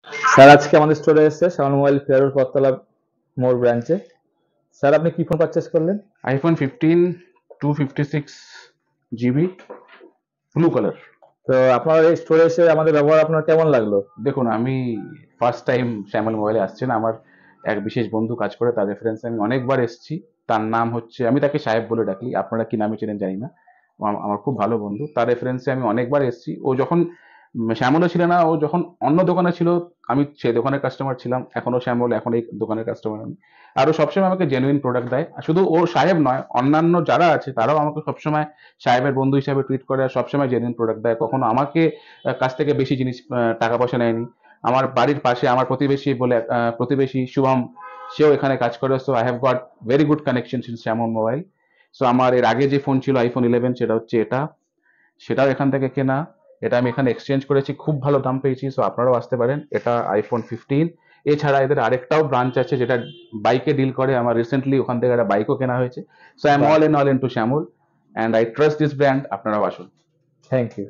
Sir আজকে আমাদের স্টোরে এসেছে শ্যামল মোবাইল ফেরোর পত্তলা মোড় ব্রাঞ্চে। স্যার আপনি কি ফোন পারচেস করলেন? iPhone 15 256 GB blue colour. তো আপনার এই স্টোরে এসে আমাদের ব্যবহার আপনার কেমন লাগলো? দেখুন, আমি ফার্স্ট টাইম শ্যামল মোবাইলে আসছেন। আমার এক বিশেষ বন্ধু কাজ করে, তার রেফারেন্সে আমি অনেকবার এসেছি। তার নাম হচ্ছে, আমি তাকে সাহেব বলে ডাকি, আপনারা কি নামে চেনেন জানি না। আমার খুব ভালো বন্ধু, তার রেফারেন্সে আমি অনেকবার এসেছি। ও যখন শ্যামলে ছিল না, ও যখন অন্য দোকানে ছিল, আমি সেই দোকানের কাস্টমার ছিলাম। এখনো শ্যামল, এখন এই দোকানের কাস্টমার আমি। আর ও সবসময় আমাকে জেনুইন প্রোডাক্ট দেয়। আর শুধু ও সাহেব নয়, অন্যান্য যারা আছে তারাও আমাকে সবসময় সাহেবের বন্ধু হিসাবে ট্রিট করে, আর সবসময় জেনুইন প্রোডাক্ট দেয়। কখনো আমাকে কাছ থেকে বেশি জিনিস, টাকা পয়সা নেয়নি। আমার বাড়ির পাশে আমার প্রতিবেশী বলে, প্রতিবেশী শুভম, সেও এখানে কাজ করে। So I have got very good connection in Shyamal mobile. So আমার এর আগে যে ফোন ছিল iPhone 11, সেটা হচ্ছে এটা, সেটাও এখান থেকে কেনা। এটা আমি এখানে এক্সচেঞ্জ করেছি, খুব ভালো দাম পেয়েছি। সো আপনারাও আসতে পারেন। এটা iPhone 15। এছাড়া এদের আরেকটাও ব্রাঞ্চ আছে যেটা বাইকে ডিল করে। আমার রিসেন্টলি ওখান থেকে একটা বাইকও কেনা হয়েছে। সো আই এম বাহ, all in to Shyamal, and I trust this brand. আপনারাও আসুন। Thank you.